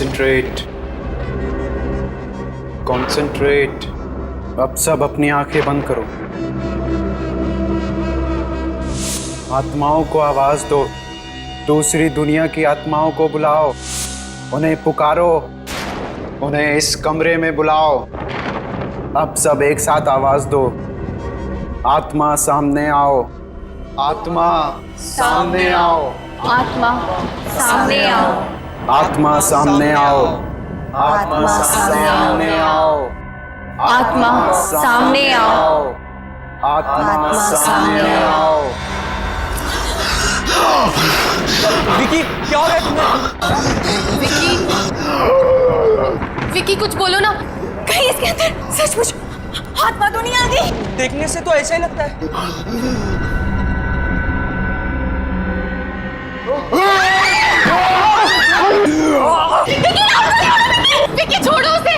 Concentrate, concentrate. अब सब अपनी आंखें बंद करो। आत्माओं को आवाज दो, दूसरी दुनिया की आत्माओं को बुलाओ, उन्हें पुकारो, उन्हें इस कमरे में बुलाओ। अब सब एक साथ आवाज दो, आत्मा सामने आओ, आत्मा सामने आओ, आत्मा सामने आओ, आत्मा सामने आओ, आत्मा सामने आओ, आत्मा सामने आओ, आत्मा सामने आओ। विकी, क्या हो रहा है तुम्हें? विकी, विकी कुछ बोलो ना, कहीं इसके अंदर सचमुच आत्मा तो नहीं आ गई? देखने से तो ऐसा ही लगता है। विकी छोड़ो उसे।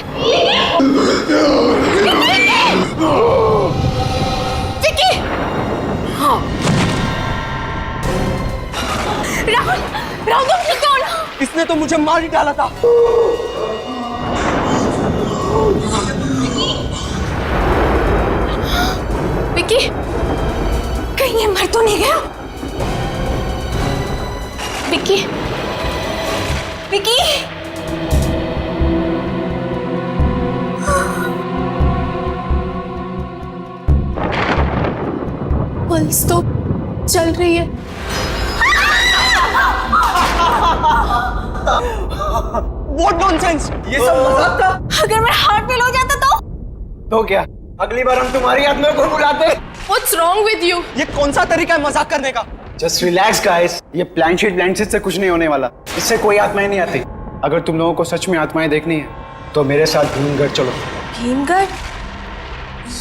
विकी, राहुल, राहुल तुम ठीक हो ना? इसने तो मुझे मार ही डाला था। विकी, कहीं ये मर तो नहीं गया? विकी, विकी, पल्स तो चल रही है। What nonsense! ये सब मजाक था। अगर मेरा हार्ट फेल हो जाता तो क्या अगली बार हम तुम्हारी आत्मा को बुलाते? What's wrong with you? ये कौन सा तरीका है मजाक करने का? जस्ट रिलैक्स गाइस, ये प्लानशीट से कुछ नहीं होने वाला। इससे कोई आत्माएं नहीं आती। अगर तुम लोगों को सच में आत्माएं देखनी है तो मेरे साथ भीमगढ़ चलो। भीमगढ़?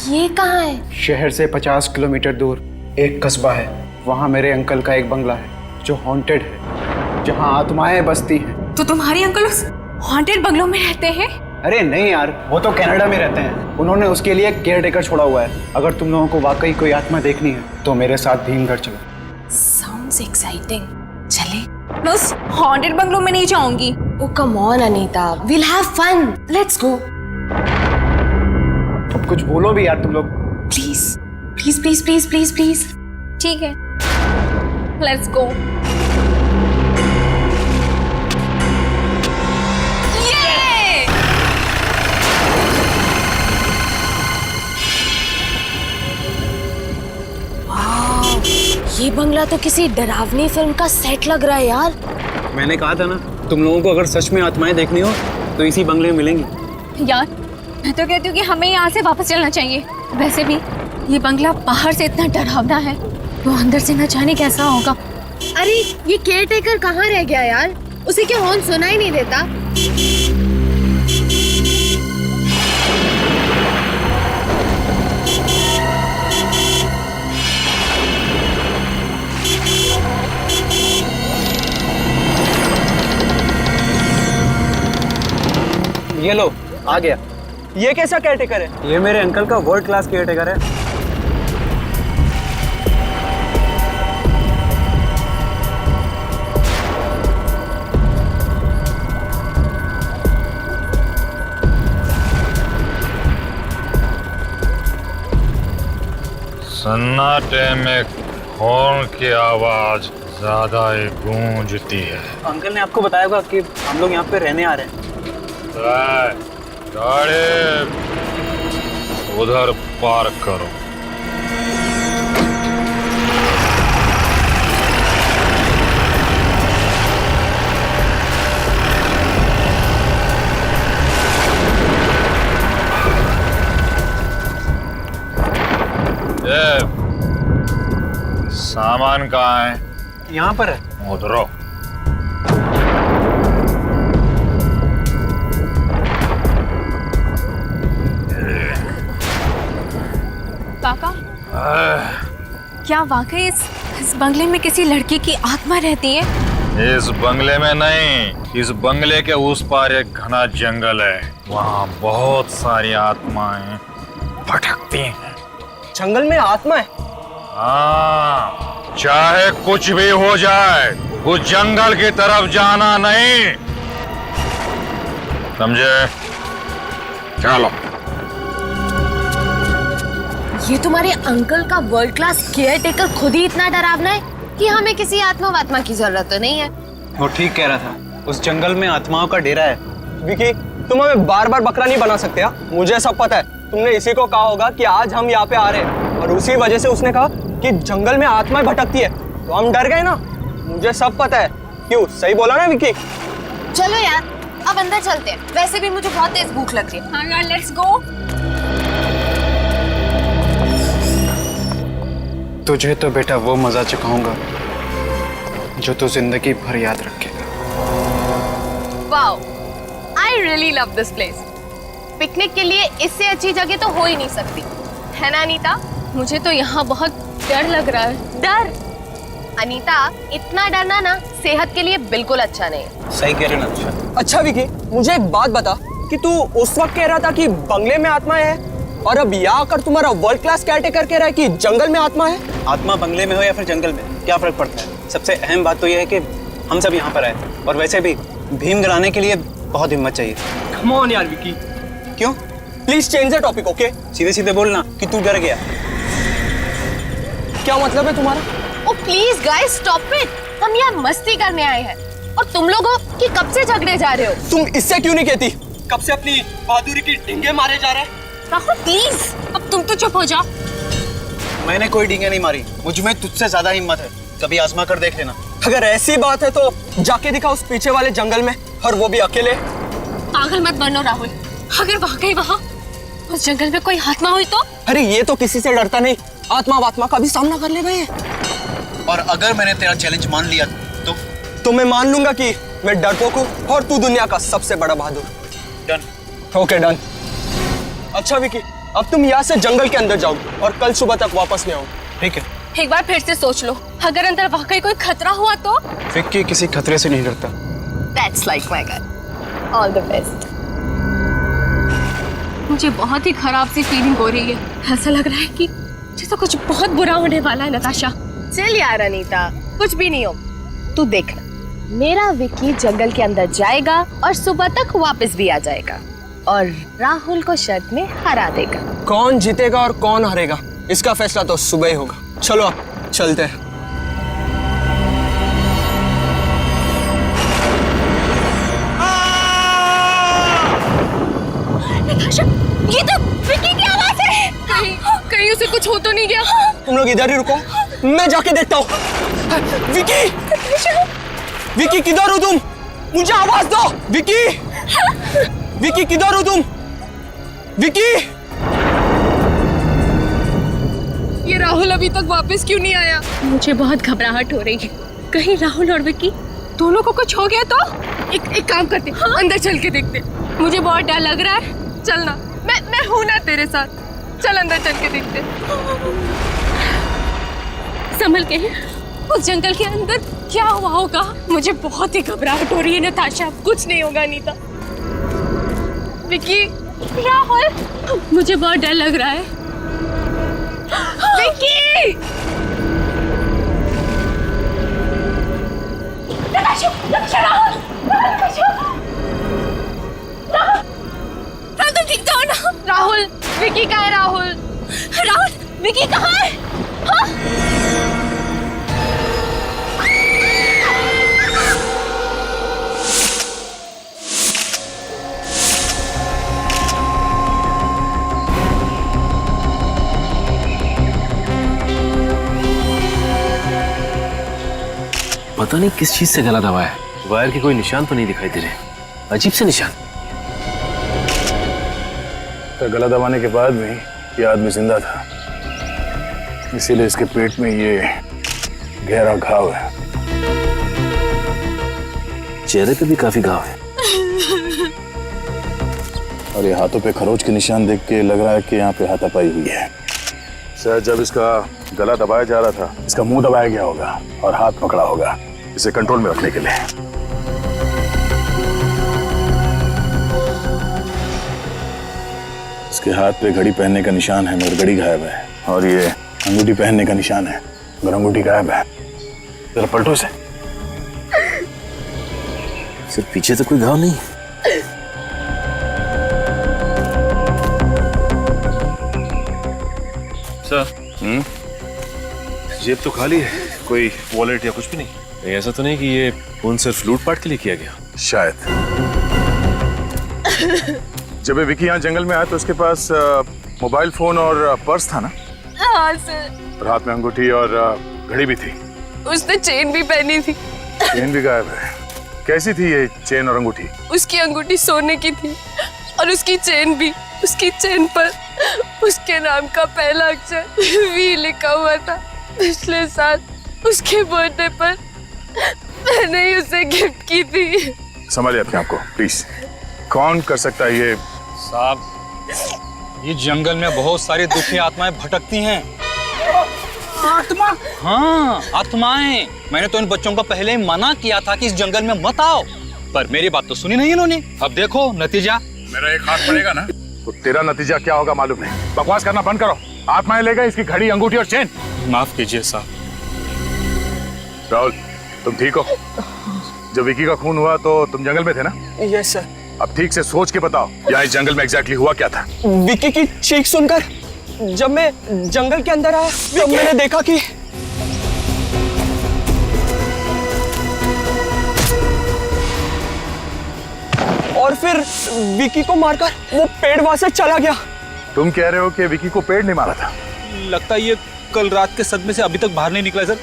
ये कहाँ है? शहर से 50 किलोमीटर दूर एक कस्बा है। वहाँ मेरे अंकल का एक बंगला है जो हॉन्टेड है, जहाँ आत्माएं बसती हैं। तो तुम्हारे अंकल उस हॉन्टेड बंगलों में रहते हैं? अरे नहीं यार, वो तो कनाडा में रहते हैं। उन्होंने उसके लिए केयर टेकर छोड़ा हुआ है। अगर तुम लोगों को वाकई कोई आत्मा देखनी है तो मेरे साथ भीमगढ़ चलो। Sounds exciting. चले? मैं उस हॉन्टेड बंगलों में नहीं जाऊंगी। Oh come on Anita, we'll have fun. Let's go. अब कुछ बोलो भी यार तुम लोग। Please, please, please, please, please, please. ठीक है। Let's go. Yay! Wow, ये बंगला तो किसी डरावनी फिल्म का सेट लग रहा है यार। मैंने कहा था ना, तुम लोगों को अगर सच में आत्माएं देखनी हो तो इसी बंगले में मिलेंगी। यार मैं तो कहती हूँ कि हमें यहाँ से वापस चलना चाहिए। वैसे भी ये बंगला बाहर से इतना डरावना है, तो अंदर से न जाने कैसा होगा। अरे ये केयर टेकर कहाँ रह गया यार? उसे क्या हॉर्न सुना ही नहीं देता? ये लो, आ गया। ये कैसा केयरटेकर है? ये मेरे अंकल का वर्ल्ड क्लास केयर टेकर है। सन्नाटे में हॉर्न की आवाज ज्यादा ही गूंजती है। अंकल ने आपको बताया होगा कि हम लोग यहाँ पे रहने आ रहे हैं। गाड़ी उधर पार्क करो। ये सामान कहाँ है? यहाँ पर है। उधरो। काका, क्या वाकई इस बंगले में किसी लड़की की आत्मा रहती है? इस बंगले में नहीं, इस बंगले के उस पार एक घना जंगल है। वहाँ बहुत सारी आत्माएं भटकती हैं। जंगल में आत्मा है? हाँ, चाहे कुछ भी हो जाए, उस जंगल की तरफ जाना नहीं। समझे? चलो। ये तुम्हारे अंकल का वर्ल्ड क्लास केयर टेकर खुद ही इतना डरावना है कि हमें किसी आत्मा वात्मा की जरूरत तो नहीं है। वो ठीक कह रहा था, उस जंगल में आत्माओं का डेरा है। विकी, तुम हमें बार बार बकरा नहीं बना सकते हा? मुझे सब पता है। तुमने इसी को कहा होगा कि आज हम यहाँ पे आ रहे हैं और उसी वजह से उसने कहा कि जंगल में आत्माएं भटकती है, तो हम डर गए ना। मुझे सब पता है। क्यों, सही बोला ना विकी? चलो यार, अब अंदर चलते हैं। वैसे भी मुझे बहुत तेज भूख लग रही है। हाँ यार, लेट्स गो। तुझे तो बेटा वो मजा चखाऊंगा जो तू जिंदगी भर याद रखेगा। Wow, I really love this place. Picnic के लिए इससे अच्छी जगह तो हो ही नहीं सकती, है ना अनीता? मुझे तो यहाँ बहुत डर लग रहा है। डर? अनीता, इतना डरना ना सेहत के लिए बिल्कुल अच्छा नहीं है। सही कह रहे ना तुझे। अच्छा विकी, मुझे एक बात बता कि तू उस वक्त कह रहा था कि बंगले में आत्माएं है और अब यहाँ आकर तुम्हारा वर्ल्ड क्लास केयरटेकर कह रहा है कि जंगल में आत्मा है। आत्मा बंगले में हो या फिर जंगल में, क्या फर्क पड़ता है? सबसे अहम बात तो यह है कि हम सब यहाँ पर आए, और वैसे भी भीम गिराने के लिए बहुत हिम्मत चाहिए। कम ऑन यार विकी। क्यों? Please change the topic, okay? सीधे सीधे बोलना कि तू डर गया। क्या मतलब है तुम्हारा? ओ प्लीज गाइस, स्टॉप इट। हम यहाँ मस्ती करने आए हैं और तुम लोग हो कि कब से झगड़े जा रहे हो? तुम इससे क्यों नहीं कहती? कब से अपनी बहादुरी की डिंगे मारे जा रहे हैं? राहुल प्लीज, अब तुम तो चुप हो जाओ। मैंने कोई डींगे नहीं मारी, मुझ में तुझसे ज्यादा हिम्मत है, कभी आजमा कर देख लेना। अगर ऐसी बात है तो जाके दिखा उस पीछे वाले जंगल में, और वो भी अकेले। पागल मत बनो राहुल। अगर वाकई वहाँ उस जंगल में कोई आत्मा हुई तो? अरे ये तो किसी से डरता नहीं, आत्मा वात्मा का भी सामना कर ले गए। और अगर मैंने तेरा चैलेंज मान लिया तो मैं मान लूंगा कि मैं डरपोक हूँ और तू दुनिया का सबसे बड़ा बहादुर। डन। Okay done. अच्छा विकी, अब तुम यहाँ से जंगल के अंदर जाओ और कल सुबह तक वापस नहीं आओ। ठीक है। एक बार फिर से सोच लो, अगर अंदर वाकई कोई खतरा हुआ तो? विक्की किसी खतरे से नहीं डरता। That's like my guy. All the best. मुझे बहुत ही खराब सी फीलिंग हो रही है। ऐसा लग रहा है कि जैसे कुछ बहुत बुरा होने वाला है। नताशा, चल यार अनीता, कुछ भी नहीं हो। तू देखना, मेरा विक्की जंगल के अंदर जाएगा और सुबह तक वापस भी आ जाएगा और राहुल को शर्त में हरा देगा। कौन जीतेगा और कौन हारेगा इसका फैसला तो सुबह ही होगा। चलो अब चलते हैं। नताशा, ये तो विक्की की आवाज है। कहीं उसे कुछ हो तो नहीं गया? तुम लोग इधर ही रुको, मैं जाके देखता हूँ। विकी, विकी किधर हो तुम? मुझे आवाज दो। विकी, विकी किधर हो तुम? विकी, ये राहुल अभी तक वापस क्यों नहीं आया? मुझे बहुत घबराहट हो रही है। कहीं राहुल और विक्की दोनों को कुछ हो गया तो? एक काम करते, हाँ? अंदर चल के देखते। मुझे बहुत डर लग रहा है। चलना, मैं हूं ना तेरे साथ। चल अंदर चल के देखते। संभल के। उस जंगल के अंदर क्या हुआ होगा? मुझे बहुत ही घबराहट हो रही है नताशा। कुछ नहीं होगा अनीता। विक्की, राहुल, मुझे बहुत डर लग रहा है। विक्की! नताशा, नताशा, राहुल, राहुल, तुम ठीक तो हो ना? राहुल, विक्की कहाँ है? राहुल, राहुल, विक्की कहाँ है? हाँ? पता नहीं किस चीज से गला दबाया है। वायर के कोई निशान तो नहीं दिखाई दे रहे, अजीब से निशान। तो गला दबाने के बाद भी ये आदमी जिंदा था, इसीलिए इसके पेट में ये गहरा घाव है। चेहरे पे भी काफी घाव है और ये हाथों पे खरोच के निशान देख के लग रहा है कि यहाँ पे हाथापाई हुई है। शायद जब इसका गला दबाया जा रहा था, इसका मुंह दबाया गया होगा और हाथ पकड़ा होगा इसे कंट्रोल में रखने के लिए। इसके हाथ पे घड़ी पहनने का निशान है मगर घड़ी गायब है, और ये अंगूठी पहनने का निशान है मगर अंगूठी गायब है। जरा पलटो इसे। सिर्फ पीछे तो कोई घाव नहीं। सर जेब तो खाली है, कोई वॉलेट या कुछ भी नहीं। नहीं, ऐसा तो नहीं कि ये खून सिर्फ लूटपाट के लिए किया गया? शायद। जब ये विकी यहाँ जंगल में आया तो उसके पास मोबाइल फोन और पर्स था ना? हाँ सर। और हाथ में अंगूठी और घड़ी भी थी। उसने चेन भी पहनी थी। चेन भी गायब है। कैसी थी ये चेन और अंगूठी? उसकी अंगूठी सोने की थी और उसकी चेन भी। उसकी चेन पर उसके नाम का पहला अक्षर वी लिखा हुआ था। पिछले साल उसके बर्थडे पर मैंने ही उसे गिफ्ट की थी। संभालिए अपने आप को प्लीज। कौन कर सकता है ये? साहब, ये जंगल में बहुत सारी दुखी आत्माएं भटकती हैं। आत्मा? हाँ, आत्माएं। मैंने तो इन बच्चों को पहले ही मना किया था कि इस जंगल में मत आओ, पर मेरी बात तो सुनी नहीं इन्होंने। अब देखो नतीजा। मेरा एक हाथ पड़ेगा ना तो तेरा नतीजा क्या होगा मालूम नहीं। बकवास करना बंद करो। आत्माएं ले गए इसकी घड़ी, अंगूठी और चेन। माफ कीजिए साहब। राहुल, तुम ठीक हो? जब विकी का खून हुआ तो तुम जंगल में थे ना? Yes sir. अब ठीक से सोच के बताओ, यहाँ इस जंगल में एग्जैक्टली हुआ क्या था? विकी की चीख सुनकर जब मैं जंगल के अंदर आया तब मैंने देखा कि और फिर विकी को मारकर वो पेड़ वहां से चला गया। तुम कह रहे हो कि विकी को पेड़ ने मारा था? लगता है ये कल रात के सदमे से अभी तक बाहर नहीं निकला सर।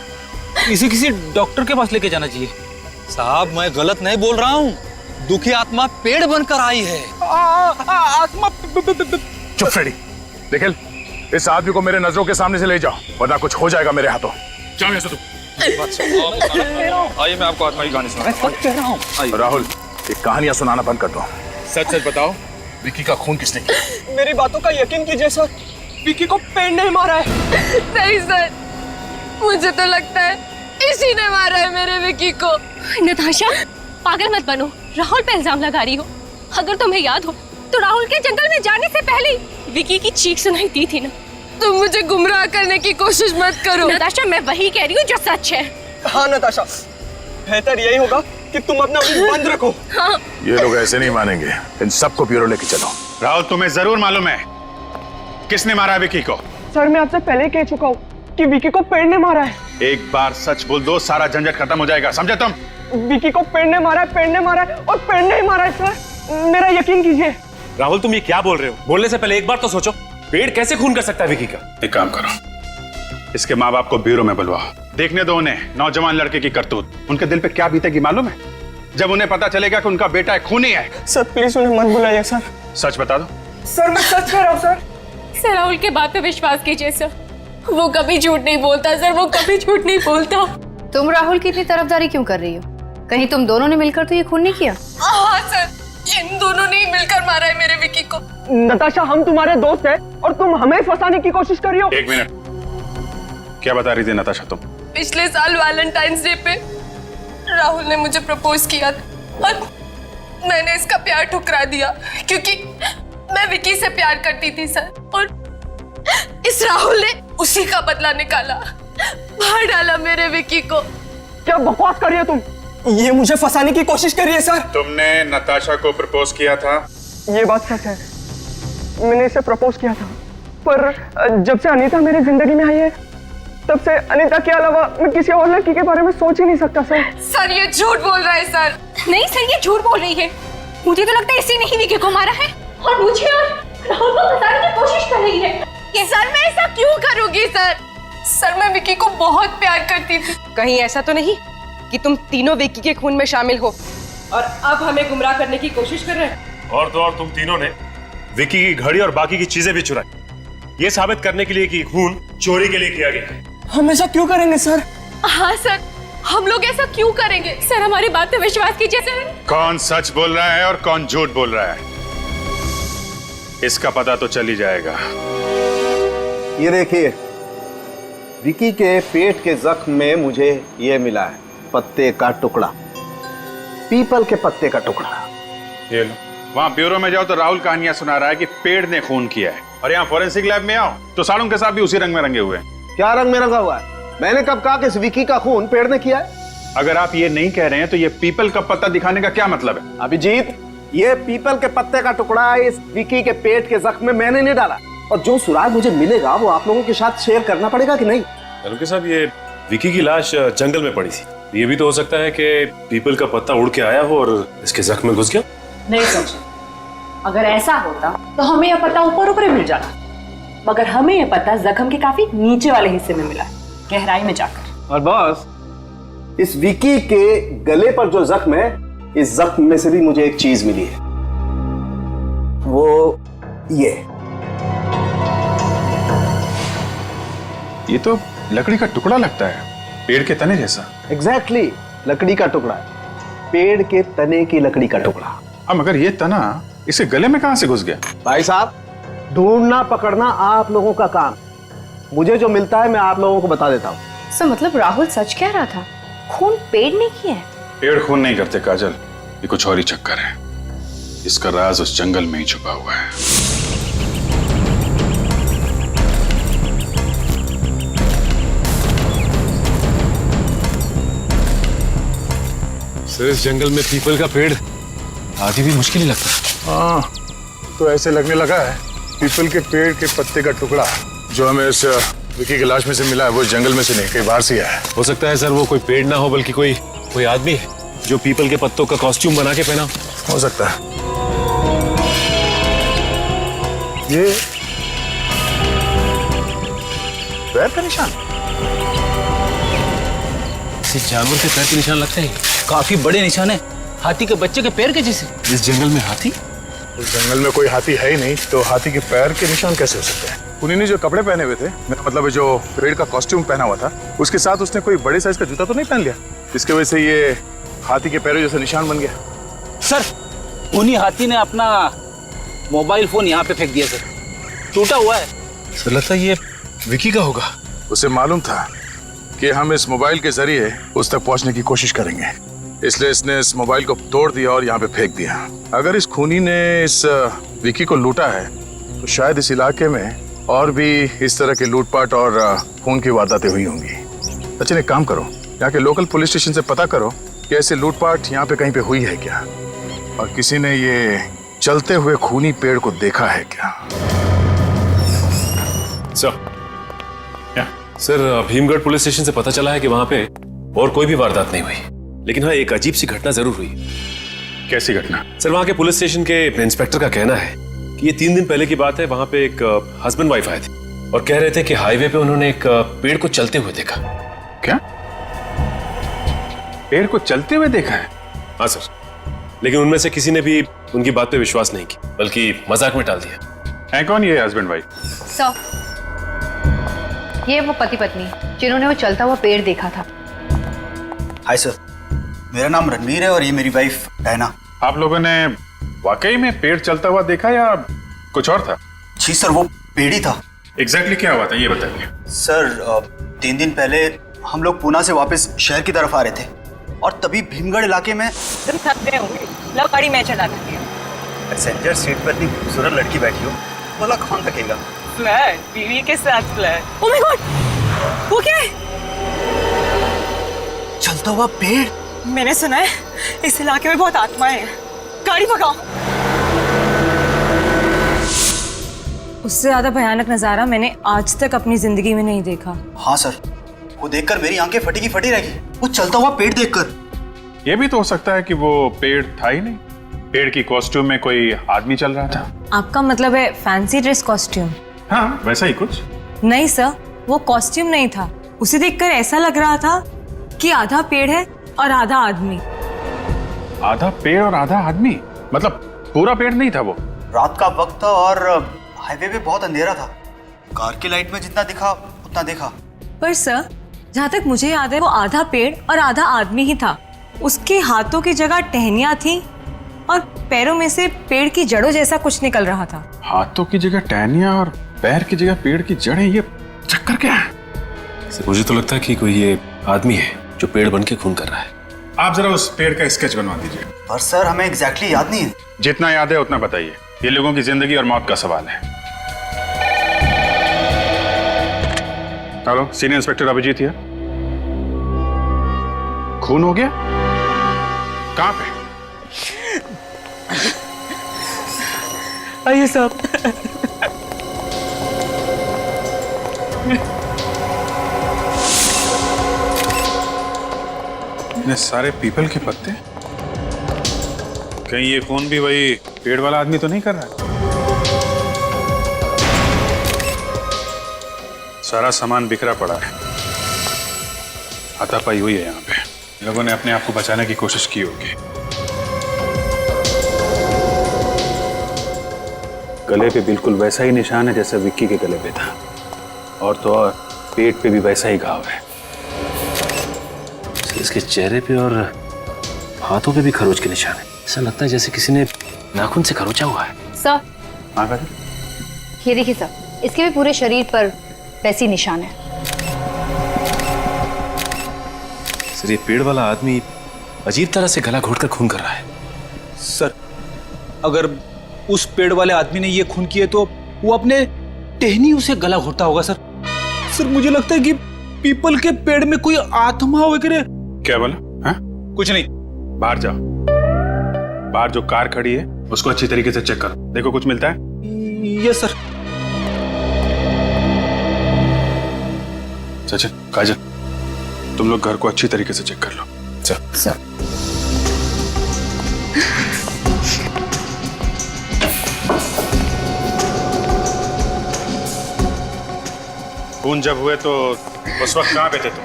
किसी डॉक्टर के पास लेके जाना चाहिए। साहब, मैं गलत नहीं बोल रहा हूँ। दुखी आत्मा पेड़ बनकर आई है। आत्मा। चुप फ्रेडी। निखिल, इस आदमी को मेरे नजरों के सामने से ले जाओ वरना कुछ हो जाएगा मेरे हाथों। जाओ यहाँ से तुम। आइए, मैं आपको आत्मा की कहानी सुनाऊं। राहुल, ये कहानियां सुनाना बंद कर दो। सच सच बताओ, विकी का खून किसने किया? मेरी बातों का यकीन कीजिए सर, विकी को पेड़ ने मारा है। नहीं सर, मुझे तो लगता है इसी ने मारा है मेरे विकी को। नताशा, पागल मत बनो। राहुल पे इल्जाम लगा रही हो। अगर तुम्हें याद हो तो राहुल के जंगल में जाने से पहले विकी की चीख सुनाई दी थी ना। तुम मुझे गुमराह करने की कोशिश मत करो। नताशा, मैं वही कह रही हूँ जो सच है। हाँ नताशा, बेहतर यही होगा कि तुम अपना मुंह बंद रखो। हाँ। ये लोग ऐसे नहीं मानेंगे। इन सबको ब्यूरो लेके चलो। राहुल, तुम्हें जरूर मालूम है किसने मारा है विकी को? सर, मैं आपसे पहले ही कह चुका हूँ कि विकी को पेड़ ने मारा है। एक बार सच बोल दो, सारा झंझट खत्म हो जाएगा, समझे तुम? विकी को पेड़ ने मारा है, पेड़ ने मारा है और पेड़ ने ही मारा है सर। मेरा यकीन कीजिए। राहुल, तुम ये क्या बोल रहे हो? बोलने से पहले एक बार तो सोचो, पेड़ कैसे खून कर सकता है विकी का? एक काम करो, इसके माँ बाप को ब्यूरो में बुलवाओ। देखने दो उन्हें नौजवान लड़के की करतूत। उनके दिल पे क्या बीतेगी मालूम है जब उन्हें पता चलेगा कि उनका बेटा एक खूनी है। सर प्लीज उन्हें मत बुलाइए सर। सच बता दो। सर मैं सच कह रहा हूँ सर। सर, राहुल के बात पे विश्वास कीजिए सर। वो कभी झूठ नहीं बोलता सर, वो कभी झूठ नहीं बोलता। तुम राहुल की इतनी तरफदारी क्यों कर रही हो? कहीं तुम दोनों ने मिलकर तो ये खून नहीं किया? हाँ सर, इन दोनों ने ही मिलकर मारा है मेरे विकी को। नताशा, हम तुम्हारे दोस्त हैं और तुम हमें फंसाने की कोशिश कर रही हो। एक मिनट, क्या बता रही थी नताशा तुम? पिछले साल वैलेंटाइंस डे पे राहुल ने मुझे प्रपोज किया था और मैंने इसका प्यार ठुकरा दिया क्योंकि मैं विकी से प्यार करती थी सर। और इस राहुल ने उसी का बदला निकाला, मार डाला मेरे विकी को। क्या बकवास कर रही हो तुम? ये मुझे फंसाने की कोशिश कर रही है सर। तुमने नताशा को प्रपोज किया था? ये बात सच है, मैंने इसे प्रपोज किया था, पर जब से अनीता मेरी जिंदगी में आई है तब से अनीता के अलावा मैं किसी और लड़की के बारे में सोच ही नहीं सकता सर। सर, ये झूठ बोल रहा है सर। नहीं सर, ये झूठ बोल रही है। मुझे तो लगता है इसी ने ही विकी को मारा है और मुझे और राहुल को फंसाने की कोशिश कर रही है। ये सर, मैं ऐसा क्यों करूंगी सर? सर, मैं विकी को बहुत प्यार करती थी। कहीं ऐसा तो नहीं कि तुम तीनों विकी के खून में शामिल हो और अब हमें गुमराह करने की कोशिश कर रहे हैं? और तो और तुम तीनों ने विकी की घड़ी और बाकी की चीजें भी चुराई, ये साबित करने के लिए कि खून चोरी के लिए किया गया। हम ऐसा क्यों करेंगे सर? हाँ सर, हम लोग ऐसा क्यों करेंगे? सर, हमारी बात पे विश्वास कीजिए सर। कौन सच बोल रहा है और कौन झूठ बोल रहा है, इसका पता तो चल ही जाएगा। ये देखिए, विकी के पेट के जख्म में मुझे ये मिला है, पत्ते का टुकड़ा, पीपल के पत्ते का टुकड़ा। ये लो, वहाँ ब्यूरो में जाओ तो राहुल कहानियां सुना रहा है कि पेड़ ने खून किया है, और यहाँ फॉरेंसिक लैब में आओ तो साड़ू के साथ भी उसी रंग में रंगे हुए हैं। क्या रंग में रंगा हुआ है? मैंने कब कहा कि इस विकी का खून पेड़ ने किया है? अगर आप ये नहीं कह रहे हैं तो ये पीपल का पत्ता दिखाने का क्या मतलब है? अभिजीत, ये पीपल के पत्ते का टुकड़ा इस विकी के पेट के जख्म में मैंने नहीं डाला, और जो सुराग मुझे मिलेगा वो आप लोगों के साथ शेयर करना पड़ेगा कि नहीं? के साहब, ये विकी की लाश जंगल में पड़ी थी। ये भी तो हो सकता है कि पीपल का पत्ता उड़ के आया हो और इसके जख्म में घुस गया। नहीं समझे, अगर ऐसा होता तो हमें यह पता ऊपर ऊपर मिल जाता, मगर हमें यह पता जख्म के काफी नीचे वाले हिस्से में मिला, गहराई में जाकर। और बॉस, इस विकी के गले पर जो जख्म है, इस जख्म में से भी मुझे एक चीज मिली है, वो ये तो लकड़ी का टुकड़ा लगता है, पेड़ के तने जैसा। एग्जैक्टली, लकड़ी का टुकड़ा है, पेड़ के तने की लकड़ी का टुकड़ा। अब मगर ये तना इसे गले में कहां से घुस गया? भाई साहब, ढूंढना पकड़ना आप लोगों का काम। मुझे जो मिलता है मैं आप लोगों को बता देता हूँ। सर मतलब राहुल सच कह रहा था, खून पेड़ ने किया है? पेड़ खून नहीं करते काजल, ये कुछ और ही चक्कर है। इसका राज उस जंगल में ही छुपा हुआ है। सर, इस जंगल में पीपल का पेड़ आदि भी मुश्किल ही लगता है। हाँ, तो ऐसे लगने लगा है पीपल के पेड़ के पत्ते का टुकड़ा जो हमें इस विकी की लाश में से मिला है वो जंगल में से नहीं, कहीं बाहर से आया है। हो सकता है सर वो कोई पेड़ ना हो बल्कि कोई आदमी है जो पीपल के पत्तों का कॉस्ट्यूम बना के पहना हो सकता है। ये पैर का निशान, इसे जानवर के पैर के निशान लगते हैं, काफी बड़े निशान है, हाथी के बच्चे के पैर के जैसे। इस जंगल में हाथी? उस जंगल में कोई हाथी है ही नहीं, तो हाथी के पैर के निशान कैसे हो सकते हैं? उन्हीं ने जो कपड़े पहने हुए थे, मेरा मतलब है जो पेड़ का कॉस्ट्यूम पहना हुआ था, उसके साथ उसने कोई बड़े साइज का जूता तो नहीं पहन लिया, इसकी वजह से ये हाथी के पैरों जैसा निशान बन गया। सर, उन्हीं हाथी ने अपना मोबाइल फोन यहाँ पे फेंक दिया सर, टूटा हुआ है। सर लगता है ये विकी का होगा। उसे मालूम था कि हम इस मोबाइल के जरिए उस तक पहुंचने की कोशिश करेंगे, इसलिए इसने इस मोबाइल को तोड़ दिया और यहाँ पे फेंक दिया। अगर इस खूनी ने इस विकी को लूटा है तो शायद इस इलाके में और भी इस तरह के लूटपाट और खून की वारदातें हुई होंगी। अच्छा, एक काम करो, यहाँ के लोकल पुलिस स्टेशन से पता करो कि ऐसे लूटपाट यहाँ पे कहीं पे हुई है क्या, और किसी ने ये चलते हुए खूनी पेड़ को देखा है क्या। सर, भीमगढ़ पुलिस स्टेशन से पता चला है कि वहां पे और कोई भी वारदात नहीं हुई, लेकिन हाँ एक अजीब सी घटना जरूर हुई। कैसी घटना? सर, वहां के पुलिस स्टेशन के इंस्पेक्टर का कहना है कि ये 3 दिन पहले की बात है, वहां पे एक हस्बैंड वाइफ आए थे और कह रहे थे कि हाईवे पे उन्होंने एक पेड़ को चलते हुए देखा। क्या? पेड़ को चलते हुए देखा है? हाँ सर, लेकिन उनमें से किसी ने भी उनकी बात पे विश्वास नहीं किया, बल्कि मजाक में टाल दिया। है कौन ये हस्बैंड वाइफ? सर, ये वो पति पत्नी जिन्होंने वो चलता हुआ पेड़ देखा था। हाय सर, मेरा नाम रणवीर है और ये मेरी वाइफ डायना। आप लोगों ने वाकई में पेड़ चलता हुआ देखा या कुछ और था? जी सर, वो पेड़ ही था। एग्जैक्टली क्या हुआ था ये बताइए। सर, 3 दिन पहले हम लोग पूना से वापस शहर की तरफ आ रहे थे और तभी भीमगढ़ इलाके में तुम थक गए होंगे, लो गाड़ी मैं चला देती हूँ। पैसेंजर सीट पर इतनी खूबसूरत लड़की बैठी हो, बोला कौन थकेगा। फ्लैट, बीवी के साथ फ्लैट। ओह माय गॉड, वो क्या है? चलता हुआ पेड़। मैंने सुना है इस इलाके में बहुत आत्माएं हैं, गाड़ी भगाओ। उससे ज्यादा भयानक नजारा मैंने आज तक अपनी जिंदगी में नहीं देखा। हाँ सर, वो देखकर मेरी आंखें फटी की फटी रह गई, वो चलता हुआ पेड़ देखकर। ये भी तो हो सकता है कि वो पेड़ था ही नहीं, पेड़ की कॉस्ट्यूम में कोई आदमी चल रहा था। आपका मतलब है फैंसी ड्रेस कॉस्ट्यूम? हाँ, वैसा ही कुछ। नहीं सर, वो कॉस्ट्यूम नहीं था, उसे देखकर ऐसा लग रहा था कि आधा पेड़ है और आधा आदमी। आधा पेड़ और आधा आदमी? मतलब पूरा पेड़ नहीं था वो? रात का वक्त था और हाईवे पे बहुत अंधेरा था, कार की लाइट में जितना दिखा उतना देखा। पर सर, जहाँ तक मुझे याद है वो आधा पेड़ और आधा आदमी ही था। उसके हाथों की जगह टहनियां थी और पैरों में से पेड़ की जड़ों जैसा कुछ निकल रहा था। हाथों की जगह टहनियां और पैर की जगह पेड़ की जड़ें, ये चक्कर क्या है? मुझे तो लगता है कि कोई ये आदमी है जो पेड़ बन के खून कर रहा है। आप जरा उस पेड़ का स्केच बनवा दीजिए। पर सर, हमें एग्जैक्टली याद नहीं है। जितना याद है उतना बताइए, ये लोगों की जिंदगी और मौत का सवाल है। Hello, senior inspector Abhijeet here. खून हो गया? कहां पे? आइए साहब। इतने सारे पीपल के पत्ते, कहीं ये खून भी वही पेड़ वाला आदमी तो नहीं कर रहा है? सारा सामान बिखरा पड़ा है, हाथापाई हुई है यहाँ पे। लोगों ने अपने आप को बचाने की कोशिश की होगी। गले पे बिल्कुल वैसा ही निशान है जैसा विक्की के गले पे था, और तो और पेट पे भी वैसा ही घाव है। इसके चेहरे पे और हाथों पे भी खरोच के निशान है। ऐसा लगता है जैसे किसी ने नाखून से खरोचा हुआ है। सर, हाँ भाई, ये देखिए सर, इसके भी पूरे शरीर पर वैसी निशान है। सर, ये पेड़ वाला आदमी अजीब तरह से गला घोटकर खून कर रहा है। सर, अगर उस पेड़ वाले आदमी ने ये खून किए तो वो अपने टहनियों से गला घोटता होगा सर। सर, मुझे लगता है कि पीपल के पेड़ में कोई आत्मा वगैरह। क्या बोला? हाँ? कुछ नहीं। बाहर जाओ, बाहर जो कार खड़ी है उसको अच्छी तरीके से चेक करो, देखो कुछ मिलता है। Yes sir. सचिन, काजल, तुम लोग घर को अच्छी तरीके से चेक कर लो। सर, खून जब हुए तो उस वक्त कहाँ पे थे तुम?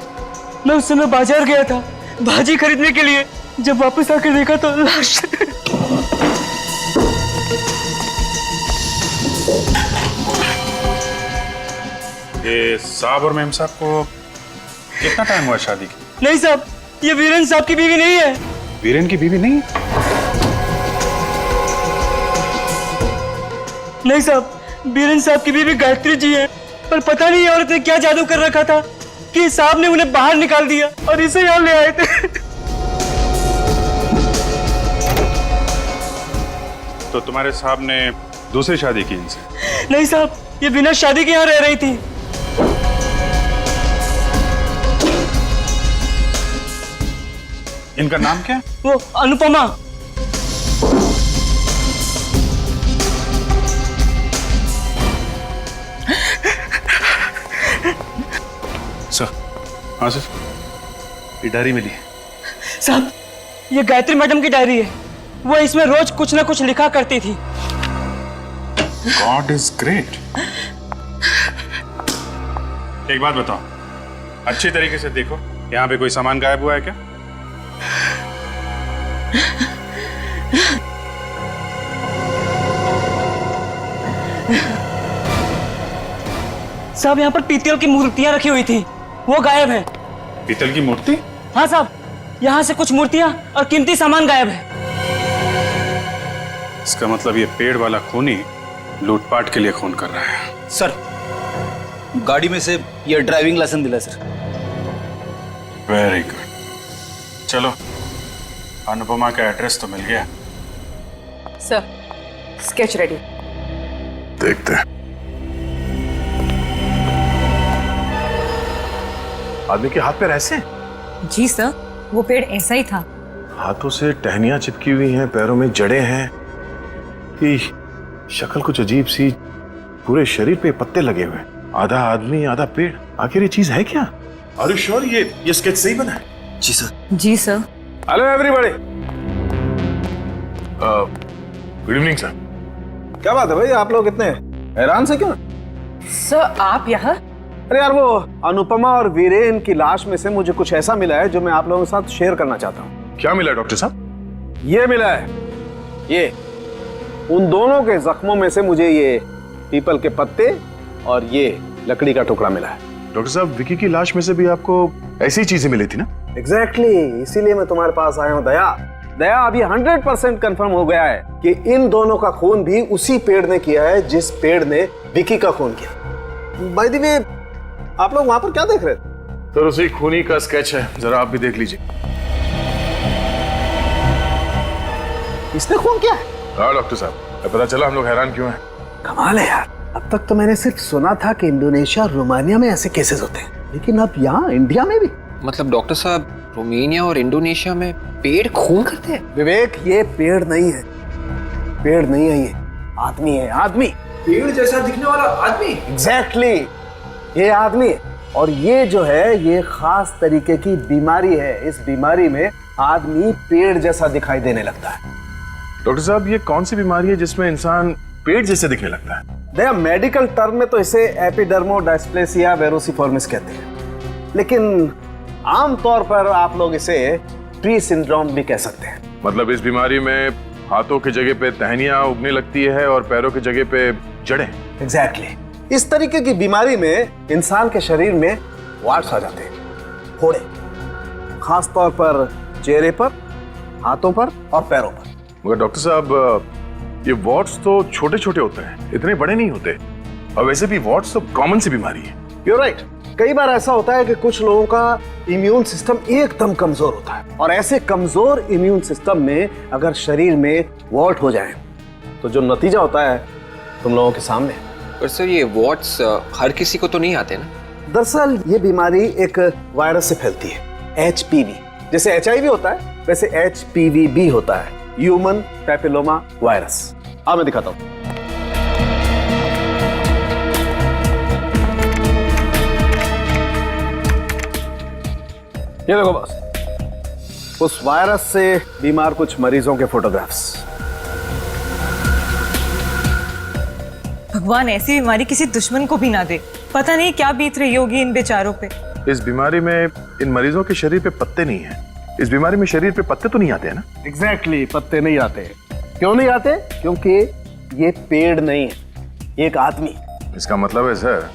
मैं उस समय बाजार गया था भाजी खरीदने के लिए। जब वापस आकर देखा तो लाश। ये साहब और मैम साहब को कितना टाइम हुआ शादी की? नहीं साहब, ये वीरेन साहब की बीवी नहीं है। वीरेन की बीवी नहीं? नहीं साहब, वीरेन साहब की बीवी गायत्री जी है। पर पता नहीं औरत ने क्या जादू कर रखा था कि साहब ने उन्हें बाहर निकाल दिया और इसे यहाँ ले आए थे। तो तुम्हारे साहब ने दूसरी शादी की इनसे? नहीं साहब, ये बिना शादी के यहाँ रह रही थी। इनका नाम क्या? वो अनुपमा। सर, हाँ सर, ये डायरी मिली है। साहब, ये गायत्री मैडम की डायरी है। वो इसमें रोज कुछ ना कुछ लिखा करती थी। God is great. एक बात बताओ, अच्छी तरीके से देखो, यहाँ पे कोई सामान गायब हुआ है क्या? साहब, यहाँ पर पीतल की मूर्तियां रखी हुई थी, वो गायब है। पीतल की मूर्ति? हाँ साहब, यहाँ से कुछ मूर्तियां और कीमती सामान गायब है। इसका मतलब ये पेड़ वाला खूनी लूटपाट के लिए खून कर रहा है। सर, गाड़ी में से ये ड्राइविंग लाइसेंस दिला सर। Very good. चलो, अनुपमा का एड्रेस तो मिल गया। Sir, sketch ready. देखते हैं। आदमी के हाथ पैर ऐसे? जी सर, वो पेड़ ऐसा ही था। हाथों से टहनियां चिपकी हुई हैं, पैरों में जड़ें हैं, कि शक्ल कुछ अजीब सी, पूरे शरीर पे पत्ते लगे हुए, आधा आदमी आधा पेड़। आखिर ये चीज है क्या? आर यू श्योर ये स्केच सही बना है? जी सर। जी sir. Hello everybody. Good evening sir. क्या बात है भाई, आप लोग इतने हैरान से क्यों? सर, आप यहाँ? अरे यार, वो अनुपमा और वीरेन की लाश में से मुझे कुछ ऐसा मिला है जो मैं आप लोगों के साथ शेयर करना चाहता हूँ। क्या मिला डॉक्टर साहब? ये मिला है, ये उन दोनों के जख्मों में से मुझे ये पीपल के पत्ते और ये लकड़ी का टुकड़ा मिला है। डॉक्टर साहब, विकी की लाश में से भी आपको ऐसी चीजें मिली थी ना? एग्जैक्टली, इसीलिए मैं तुम्हारे पास आया हूँ। दया, अभी 100% कंफर्म हो गया है कि इन दोनों का खून भी उसी पेड़ ने किया है जिस पेड़ ने विकी का खून किया। बाय द वे, आप लोग वहां पर क्या देख रहे थे? सर, उसी खूनी का स्केच है, जरा आप भी देख लीजिए। इसने खून किया है? हाँ डॉक्टर साहब, पता चला हम लोग हैरान क्यों हैं। कमाल है यार, अब तक तो मैंने सिर्फ सुना था कि इंडोनेशिया और रोमानिया में ऐसे केसेस होते हैं, लेकिन अब यहाँ इंडिया में भी। मतलब डॉक्टर साहब, रोमानिया और इंडोनेशिया में पेड़ खून करते हैं? विवेक, ये पेड़ नहीं है, पेड़ नहीं है, ये आदमी है, आदमी। पेड़ जैसा दिखने वाला आदमी? एग्जैक्टली। ये आदमी है, और ये जो है ये खास तरीके की बीमारी है। इस बीमारी में आदमी पेड़ जैसा दिखाई देने लगता है। डॉक्टर साहब, ये कौन सी बीमारी है जिसमें इंसान पेड़ जैसे दिखने लगता है? देखा, मेडिकल टर्म में तो इसे एपिडर्मोडायस्प्लेसिया वेरोसिफॉर्मिस कहते हैं, लेकिन आमतौर पर आप लोग इसे ट्री सिंड्रोम भी कह सकते हैं। मतलब इस बीमारी में हाथों की जगह पे टहनियां उगने लगती है और पैरों की जगह पे जड़ें। एग्जैक्टली। इस तरीके की बीमारी में इंसान के शरीर में वार्ट्स आ जाते हैं, फोड़े, खास तौर पर चेहरे पर, हाथों पर और पैरों पर। मगर डॉक्टर साहब, ये वॉट्स तो छोटे छोटे होते हैं, इतने बड़े नहीं होते, और वैसे भी वॉट्स तो कॉमन सी बीमारी है। You're right। कई बार ऐसा होता है कि कुछ लोगों का इम्यून सिस्टम एकदम कमजोर होता है, और ऐसे कमजोर इम्यून सिस्टम में अगर शरीर में वॉट हो जाए तो जो नतीजा होता है तुम लोगों के सामने। पर सर, ये वॉट्स हर किसी को तो नहीं आते ना? दरअसल ये बीमारी एक वायरस से फैलती है, HPV। जैसे HIV होता है वैसे HPV भी होता है, ह्यूमन पैपिलोमा वायरस। अब मैं दिखाता हूं। ये देखो बस, उस वायरस से बीमार कुछ मरीजों के फोटोग्राफ्स। भगवान ऐसी बीमारी किसी दुश्मन को भी ना दे। पता नहीं क्या बीत रही होगी इन बेचारों पे। इस बीमारी में इन मरीजों के शरीर पे पत्ते नहीं हैं। इस बीमारी में शरीर पे पत्ते तो नहीं आते हैं ना? एग्जैक्टली, पत्ते नहीं आते। क्यों नहीं आते? क्योंकि ये पेड़ नहीं है, ये एक आदमी। इसका मतलब है सर,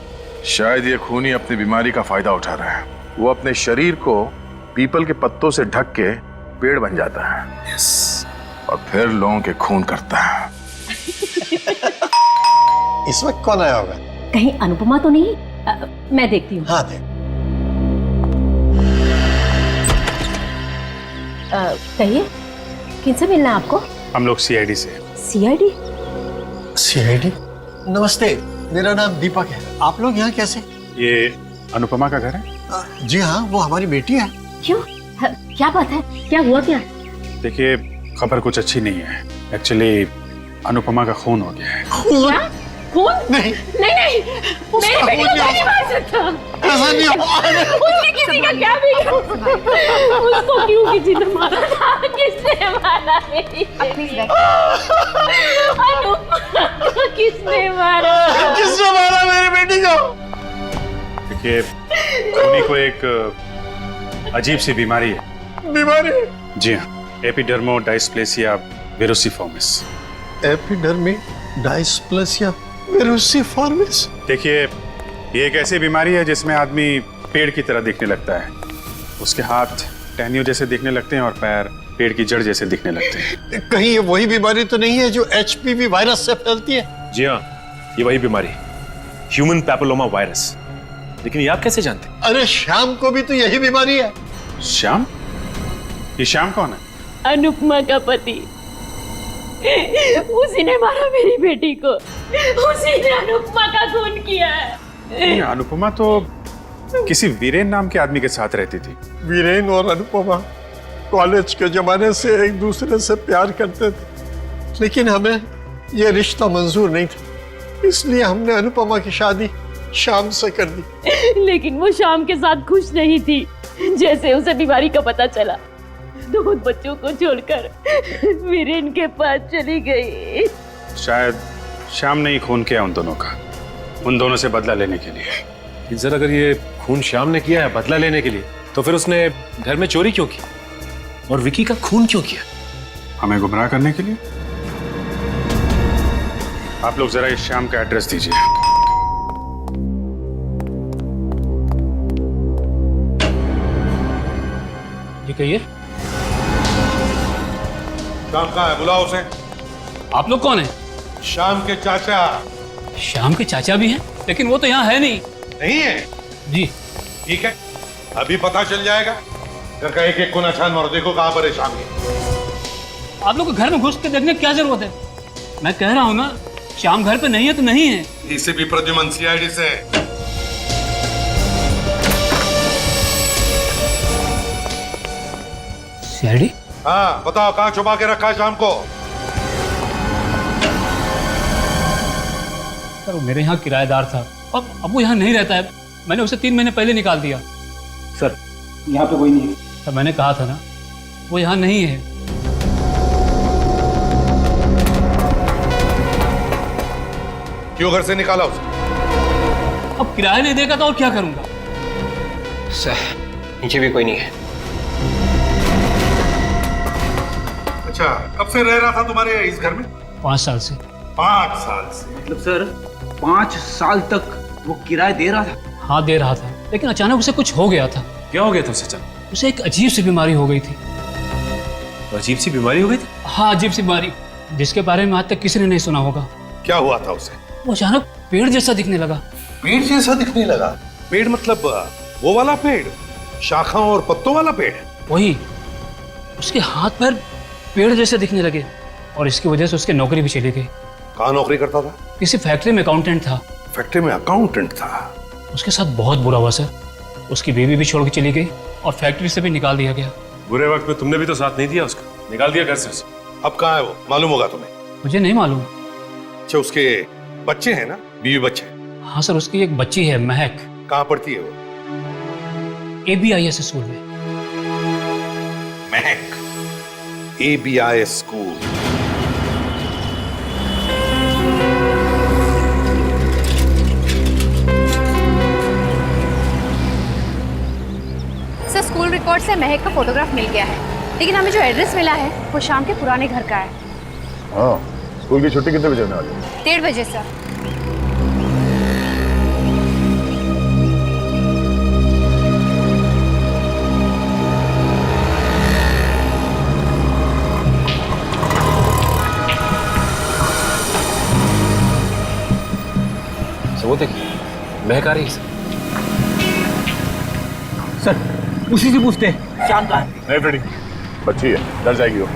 शायद ये खूनी अपनी बीमारी का फायदा उठा रहा है। वो अपने शरीर को पीपल के पत्तों से ढक के पेड़ बन जाता है। और फिर लोगों के खून करता है। इस वक्त कौन आया होगा? कहीं अनुपमा तो नहीं? मैं देखती हूँ। हाँ देख। कहिए, किनसे मिलना है आपको? हम लोग CID से। CID? CID? नमस्ते, मेरा नाम दीपक है। आप लोग यहाँ कैसे? ये अनुपमा का घर है? जी हाँ, वो हमारी बेटी है। क्यों? क्या बात है? क्या हुआ क्या? देखिए, खबर कुछ अच्छी नहीं है। एक्चुअली अनुपमा का खून हो गया है। क्या? खून? नहीं नहीं नहीं, मेरी बेटी को नहीं मार सकता। ऐसा नहीं हो। उसने किसी का क्या बिगाड़ा? उसको क्यों किसी ने मारा? किसने मारा मेरी बेटी? अनुपमा किसने मारा? किसने मारा मेरी बेटी को? देखिए, खूनी को एक अजीब सी बीमारी है। बीमारी? जी हाँ, एपिडर्मोडायस्प्लेसिया वेरोसिफॉर्मिस। एपिडर्मोडायस्प्लेसिया वेरोसिफॉर्मिस? देखिए, ये एक ऐसी बीमारी है जिसमें आदमी पेड़ की तरह दिखने लगता है। उसके हाथ टहनियों जैसे दिखने लगते हैं और पैर पेड़ की जड़ जैसे दिखने लगते हैं। कहीं ये वही बीमारी तो नहीं है जो HPV वायरस से फैलती है? जी हाँ, ये वही बीमारी, ह्यूमन पैपिलोमा वायरस। लेकिन ये आप कैसे जानते? अरे श्याम को भी तो यही बीमारी है। श्याम? ये श्याम कौन है? अनुपमा का पति। उसी ने मारा मेरी बेटी को। उसी ने अनुपमा का खून किया है। ये अनुपमा तो किसी वीरेन नाम के आदमी के साथ रहती थी। वीरेन और अनुपमा कॉलेज के जमाने से एक दूसरे से प्यार करते थे, लेकिन हमें यह रिश्ता मंजूर नहीं था, इसलिए हमने अनुपमा की शादी श्याम से कर दी। लेकिन वो श्याम के साथ खुश नहीं थी। जैसे उसे बीमारी का पता चला, 2 बच्चों को छोड़कर वीरेन के पास चली गई। शायद श्याम ने ही खून किया उन दोनों का, उन दोनों से बदला लेने के लिए। सर, अगर ये खून श्याम ने किया है बदला लेने के लिए, तो फिर उसने घर में चोरी क्यों की और विकी का खून क्यों किया? हमें गुमराह करने के लिए। आप लोग जरा इस श्याम का एड्रेस दीजिए। ये कहिए, श्याम कहाँ है? बुलाओ उसे। आप लोग कौन हैं? श्याम के चाचा। श्याम के चाचा भी हैं, लेकिन वो तो यहाँ है नहीं। नहीं है? जी। ठीक है, अभी पता चल जाएगा। घर का एक कोना छान मारो, देखो कहाँ पर है श्याम। आप लोग को घर में घुस के देखने की क्या जरूरत है? मैं कह रहा हूँ ना, श्याम घर पे नहीं है तो नहीं है। इसे भी प्रद्युमन CID से। CID? हाँ, बताओ कहाँ छुपा के रखा है श्याम को? सर, वो मेरे यहाँ किराएदार था, अब वो यहाँ नहीं रहता है। मैंने उसे 3 महीने पहले निकाल दिया। सर यहाँ पे कोई नहीं है। सर मैंने कहा था ना, वो यहाँ नहीं है। क्यों घर से निकाला उसे? अब किराया नहीं देगा तो और क्या करूंगा? सर नीचे भी कोई नहीं है। अच्छा, कब से रह रहा था तुम्हारे इस घर में? 5 साल से। 5 साल से? मतलब सर 5 साल तक वो किराया दे रहा था? हाँ दे रहा था, लेकिन अचानक उसे कुछ हो गया था। क्या हो गया था उसे अचानक? उसे एक अजीब सी बीमारी हो गई थी। अजीब सी बीमारी हो गई थी? हाँ अजीब सी बीमारी, जिसके बारे में आज तक किसी ने नहीं सुना होगा। क्या हुआ था उसे? वो अचानक पेड़ जैसा दिखने लगा। पेड़ जैसा दिखने लगा? पेड़ मतलब वो वाला पेड़, शाखाओं और पत्तों वाला पेड़? वही। उसके हाथ पैर पेड़ जैसे दिखने लगे और इसकी वजह से उसकी नौकरी भी चली गई। कहाँ नौकरी करता था? किसी फैक्ट्री में अकाउंटेंट था। फैक्ट्री में अकाउंटेंट था? उसके साथ बहुत बुरा हुआ सर। उसकी बीवी भी छोड़ के चली गई और फैक्ट्री से भी निकाल दिया गया। बुरे वक्त में तुमने भी तो साथ नहीं दिया उसका, निकाल दिया घर से उसे। अब कहाँ है वो, मालूम होगा तुम्हें? मुझे नहीं मालूम। अच्छा, उसके बच्चे हैं ना, बीवी बच्चे? हाँ सर, उसकी एक बच्ची है महक। कहाँ पढ़ती है वो? ABIS स्कूल में। महक ABIS school. Sir school record से महक का फोटोग्राफ मिल गया है, लेकिन हमें जो एड्रेस मिला है वो शाम के पुराने घर का है। हाँ, स्कूल की छुट्टी कितने बजे होने वाली है? 1:30 बजे सर। वो देखिए महक आ रही है सर, उसी से पूछते हैं शाम का। नहीं फ्रेडी, बच्ची है, डर जाएगी वो।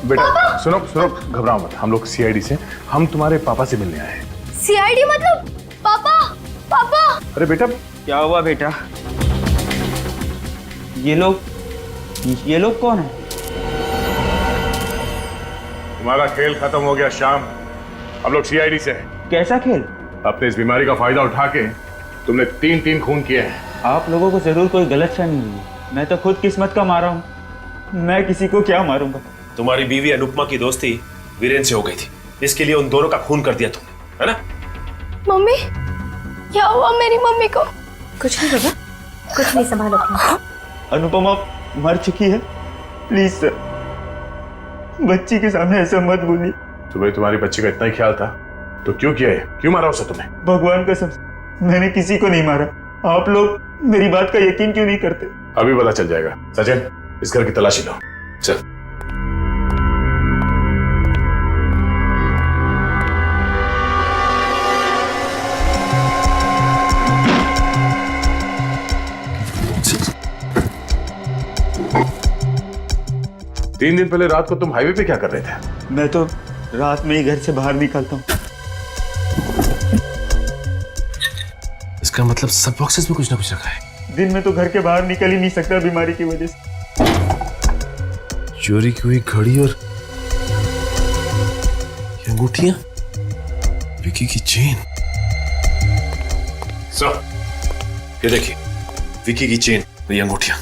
बेटा सुनो सुनो, घबराओ मत, हम लोग CID से, हम तुम्हारे पापा से मिलने आए हैं। CID मतलब पापा? पापा अरे बेटा क्या हुआ बेटा? ये लोग कौन है? तुम्हारा खेल खत्म हो गया श्याम, हम लोग CID से हैं। कैसा खेल? अपने इस बीमारी का फायदा उठा के तुमने 3 खून किए हैं। आप लोगों को जरूर कोई गलतफहमी हुई है। मैं तो खुद किस्मत का मारा हूँ, मैं किसी को क्या मारूंगा। तुम्हारी बीवी अनुपमा की दोस्ती वीरेन से हो गई थी, इसके लिए उन दोनों का खून कर दिया तुमने, है ना? मम्मी, क्या हुआ मेरी मम्मी को? कुछ नहीं बाबा, कुछ नहीं, संभालो अपना। अनुपमा मर चुकी है, प्लीज सर, बच्ची के सामने ऐसा मत बोलिए। तुम्हें तुम्हारी बच्ची का इतना ही ख्याल था तो क्यों किया है? क्यों मारा उसे तुमने? भगवान कसम मैंने किसी को नहीं मारा। आप लोग मेरी बात का यकीन क्यों नहीं करते? अभी पता चल जाएगा। सचिन, इस घर की तलाशी लो, चल। तीन दिन पहले रात को तुम हाईवे पे क्या कर रहे थे? मैं तो रात में ही घर से बाहर निकलता हूँ। इसका मतलब सब बॉक्सेस में कुछ ना कुछ रखा है। दिन में तो घर के बाहर निकल ही नहीं सकता बीमारी की वजह से। चोरी की हुई घड़ी और ये अंगूठियां, विकी की चेन। सर, ये देखिए, विकी की चेन, ये अंगूठियां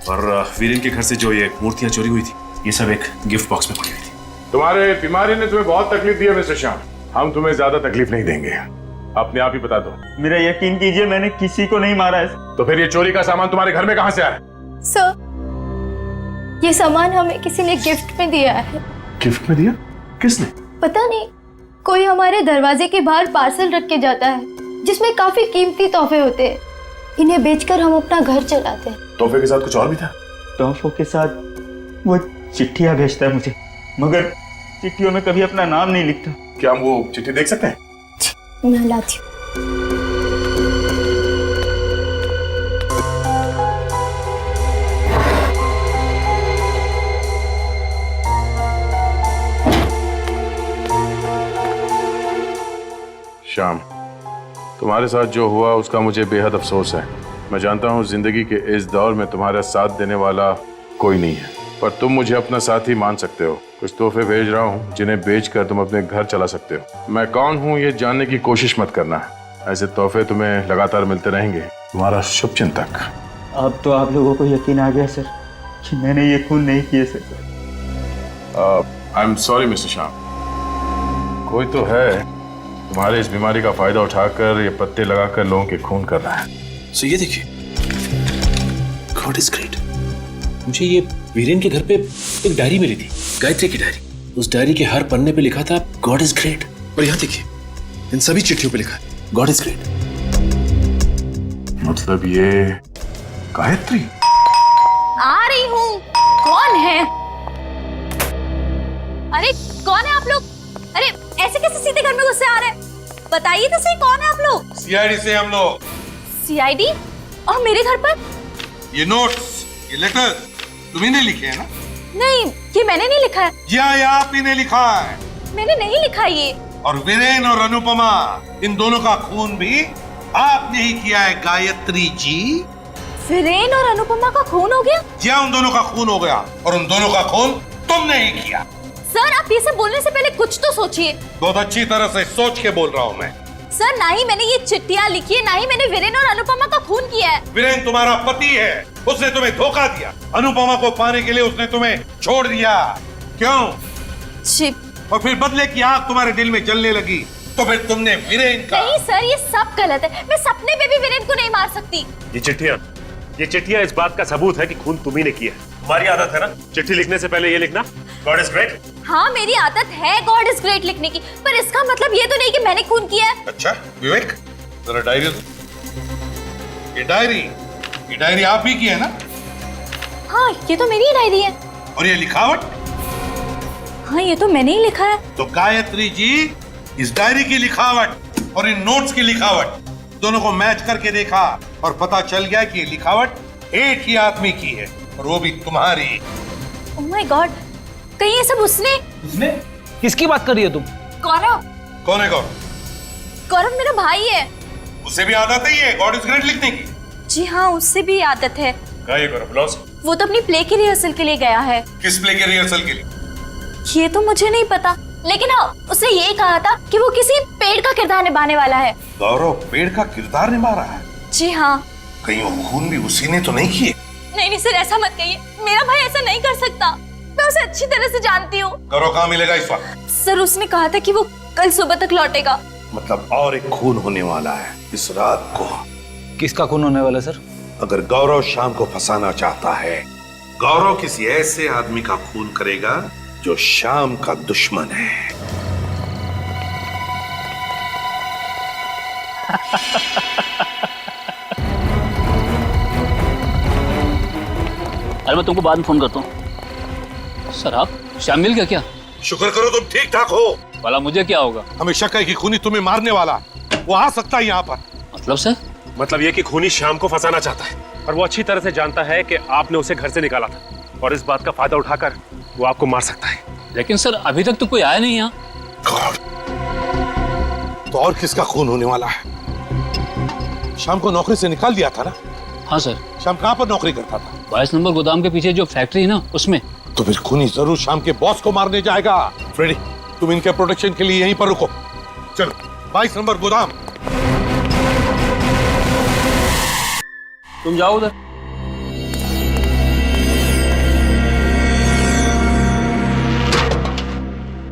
और वीरेन के घर से जो ये मूर्तियां चोरी हुई थी, ये सब एक गिफ्ट बॉक्स में पड़ी हुई थी। तुम्हारे बीमारी ने तुम्हें बहुत तकलीफ दी है मिस्टर श्याम, हम तुम्हें ज्यादा तकलीफ नहीं देंगे, अपने आप ही बता दो। मेरा यकीन कीजिए, मैंने किसी को नहीं मारा है। तो फिर ये चोरी का सामान तुम्हारे घर में कहां से आया? सर, ये सामान हमें किसी ने गिफ्ट में दिया है। गिफ्ट में दिया? किसने? पता नहीं, कोई हमारे दरवाजे के बाहर पार्सल रख के जाता है जिसमें काफी कीमती तोहफे होते हैं। इन्हें बेचकर हम अपना घर चलाते हैं। तोहफे के साथ कुछ और भी था? तोहफों के साथ वो चिट्ठियां भेजता है मुझे, मगर चिट्ठियों में कभी अपना नाम नहीं लिखता। क्या हम वो चिट्ठी देख सकते हैं? मैं लाती हूँ। श्याम, तुम्हारे साथ जो हुआ उसका मुझे बेहद अफसोस है। मैं जानता हूँ जिंदगी के इस दौर में तुम्हारा साथ देने वाला कोई नहीं है, पर तुम मुझे अपना साथी मान सकते हो। कुछ तोहफे भेज रहा हूँ जिन्हें बेचकर तुम अपने घर चला सकते हो। मैं कौन हूँ ये जानने की कोशिश मत करना, ऐसे तोहफे तुम्हें लगातार मिलते रहेंगे। तुम्हारा शुभचिंतक। अब तो आप लोगों को यकीन आ गया सर कि मैंने ये खून नहीं किए sir. I am sorry mister Shyam, कोई तो है तुम्हारे इस बीमारी का फायदा उठाकर ये पत्ते लगाकर लोगों के खून कर रहा है। सो ये देखिए, गॉड इज ग्रेट। मुझे ये वीरेन के घर पे एक डायरी मिली थी, गायत्री की डायरी। उस डायरी के हर पन्ने पे लिखा था गॉड इज ग्रेट, और यहाँ देखिए इन सभी चिट्ठियों पे लिखा है गॉड इज ग्रेट। मतलब ये गायत्री? आ रही हूँ। कौन है? अरे कौन है आप लोग? अरे ऐसे कैसे सीधे घर में घुस आ रहे हैं? बताइए तो सही, कौन है आप लोग? सीआईडी से हम लोग। सीआईडी? और मेरे घर पर? ये नोट्स, ये लेटर्स तुम्ही ने लिखे हैं ना? नहीं, ये मैंने नहीं लिखा है। ये आप ही ने लिखा है। मैंने नहीं लिखा ये। और वीरेन और अनुपमा, इन दोनों का खून भी आपने ही किया है गायत्री जी। वीरेन और अनुपमा का खून हो गया? जी उन दोनों का खून हो गया, और उन दोनों का खून तुमने ही किया। सर, आप ये सब बोलने से पहले कुछ तो सोचिए। बहुत अच्छी तरह से सोच के बोल रहा हूँ मैं। सर, ना ही मैंने ये चिट्ठियां लिखी है, ना ही मैंने वीरेन और अनुपमा का खून किया है। वीरेन तुम्हारा पति है, उसने तुम्हें धोखा दिया। अनुपमा को पाने के लिए उसने तुम्हें छोड़ दिया। क्यों? और फिर बदले की आग तुम्हारे दिल में जलने लगी, तो फिर तुमने वीरेन का। नहीं सर, ये सब गलत है। मैं सपने में भी वीरेन को नहीं मार सकती। ये चिट्ठियां इस बात का सबूत है कि खून तुम्ही ने किया है। तुम्हारी आदत है ना चिट्ठी लिखने से पहले ये लिखना गॉड इज ग्रेट। हाँ, मेरी आदत है गॉड इज ग्रेट लिखने की, पर इसका मतलब ये तो नहीं कि मैंने खून किया है। अच्छा विवेक, जरा डायरी दो। ये डायरी आप ही की है ना? हाँ, ये तो मेरी ही डायरी है। और ये लिखावट? हाँ, ये तो मैंने ही लिखा है। तो गायत्री जी, इस डायरी की लिखावट और इन नोट्स की लिखावट दोनों को मैच करके देखा और पता चल गया कि ये लिखावट एक ही आदमी की है, और वो भी तुम्हारी। ओह माय गॉड, कहीं ये सब उसने? किसकी बात कर रही हो तुम? गौरव। कौन है गौरव? गौरव मेरा भाई है। उसे भी आदत है ये गॉड इज ग्रेट लिखने की? जी हाँ, उससे भी आदत है। क्या ये गौरव लॉस? वो तो अपनी प्ले की रिहर्सल के लिए गया है। किस प्ले के रिहर्सल के लिए? ये तो मुझे नहीं पता, लेकिन हाँ, उसने ये कहा था कि वो किसी पेड़ का किरदार निभाने वाला है। गौरव पेड़ का किरदार निभा रहा है? जी हाँ। कहीं वो खून भी उसी ने तो नहीं किए? नहीं सर, ऐसा मत कहिए। मेरा भाई ऐसा नहीं कर सकता। मैं उसे अच्छी तरह से जानती हूँ। गौरव कहाँ मिलेगा इस वक्त? सर, उसने कहा था कि वो कल सुबह तक लौटेगा। मतलब और एक खून होने वाला है इस रात को। किसका खून होने वाला सर? अगर गौरव शाम को फंसाना चाहता है, गौरव किसी ऐसे आदमी का खून करेगा जो शाम का दुश्मन है। अरे मैं तुमको बाद में फोन करता हूँ। सर, आप श्याम मिल गया क्या? शुक्र करो तुम ठीक ठाक हो। भला मुझे क्या होगा? हमें शक है कि खूनी तुम्हें मारने वाला, वो आ सकता है यहाँ पर। मतलब सर? मतलब ये कि खूनी शाम को फंसाना चाहता है, और वो अच्छी तरह से जानता है कि आपने उसे घर से निकाला था, और इस बात का फायदा उठाकर वो आपको मार सकता है। लेकिन सर, अभी तक तो कोई आया नहीं यहाँ। तो और किसका खून होने वाला है? शाम को नौकरी से निकाल दिया था ना? हाँ सर। शाम कहाँ पर नौकरी करता था? 22 नंबर गोदाम के पीछे जो फैक्ट्री है ना, उसमें। तो फिर खूनी जरूर शाम के बॉस को मारने जाएगा। फ्रेडी, तुम इनके प्रोटेक्शन के लिए यहीं पर रुको। चलो 22 नंबर गोदाम। तुम जाओ उधर।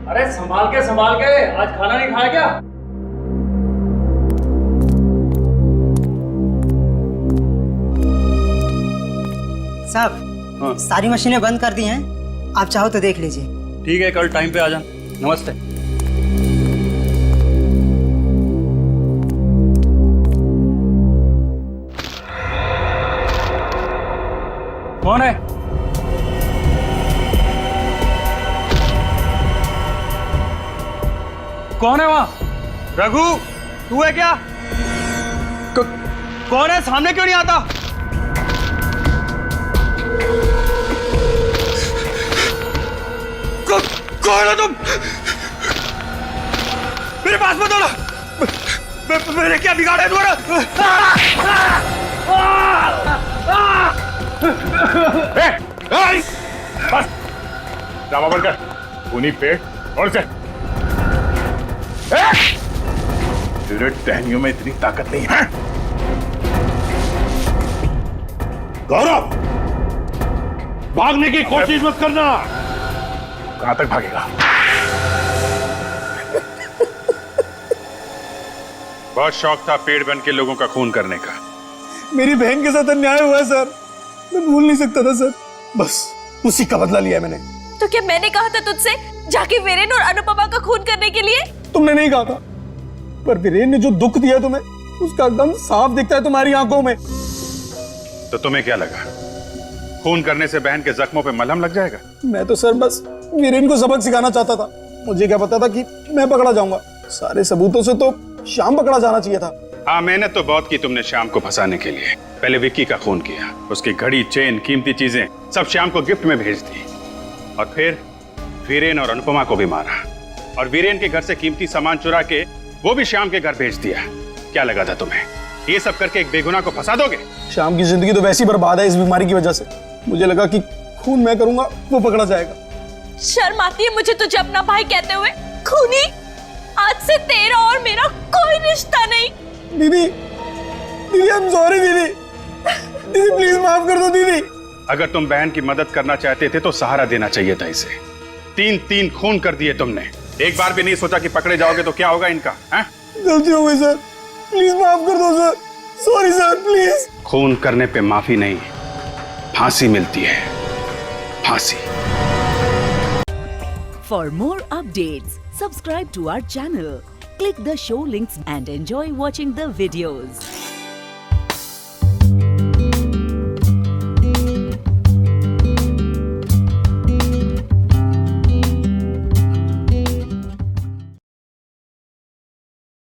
अरे संभाल के आज खाना नहीं खाया क्या? साहब, सारी मशीनें बंद कर दी हैं, आप चाहो तो देख लीजिए। ठीक है, कल टाइम पे आ जाना। नमस्ते। कौन है? कौन है वहां? रघु, तू है क्या? कौन है? सामने क्यों नहीं आता? कौन है तुम? मेरे पास मत आना। मैंने क्या बिगाड़ा है तुम्हारा? बस दावा बंद कर। खूनी पेड़ और से तेरे टहनियों में इतनी ताकत नहीं है। गौरव, भागने की कोशिश मत करना। कहां तक भागेगा? बहुत शौक था पेड़ बन के लोगों का खून करने का। मेरी बहन के साथ अन्याय हुआ है सर, मैं भूल नहीं सकता था सर, बस उसी का बदला लिया मैंने। तो क्या मैंने कहा था तुझसे जाके वीरेन और अनुपमा का खून करने के लिए? तुमने नहीं कहा था, पर वीरेन ने जो दुख दिया तुम्हें उसका एकदम साफ दिखता है तुम्हारी आंखों में। तो तुम्हें क्या लगा खून करने से बहन के जख्मों पे मलहम लग जाएगा? मैं तो सर बस वीरेन को सबक सिखाना चाहता था, मुझे क्या पता था कि मैं पकड़ा जाऊंगा। सारे सबूतों से तो श्याम पकड़ा जाना चाहिए था। हाँ, मेहनत तो बहुत की तुमने श्याम को फंसाने के लिए। पहले विक्की का खून किया, उसकी घड़ी, चेन, कीमती चीजें सब श्याम को गिफ्ट में भेज दी, और फिर वीरेन और अनुपमा को भी मारा, और वीरेन के घर से कीमती सामान चुरा के वो भी श्याम के घर भेज दिया। क्या लगा था तुम्हें ये सब करके एक बेगुनाह को फंसा दोगे? श्याम की जिंदगी तो वैसी बर्बाद है इस बीमारी की वजह से। मुझे लगा कि खून मैं करूंगा वो पकड़ा जाएगा। शर्म आती है मुझे तुझे अपना भाई कहते हुए। खूनी, आज से तेरा और मेरा कोई रिश्ता नहीं। दीदी, दीदी आई एम सॉरी दीदी, दीदी प्लीज माफ कर दो दीदी। अगर तुम बहन की मदद करना चाहते थे तो सहारा देना चाहिए था इसे। 3 खून कर दिए तुमने, एक बार भी नहीं सोचा कि पकड़े जाओगे तो क्या होगा इनका? गलती हो गई सर, प्लीज माफ कर दो सर, सॉरी सर प्लीज। खून करने पे माफी नहीं, फांसी मिलती है, फांसी। For more updates, subscribe to our channel, click the show links and enjoy watching the videos.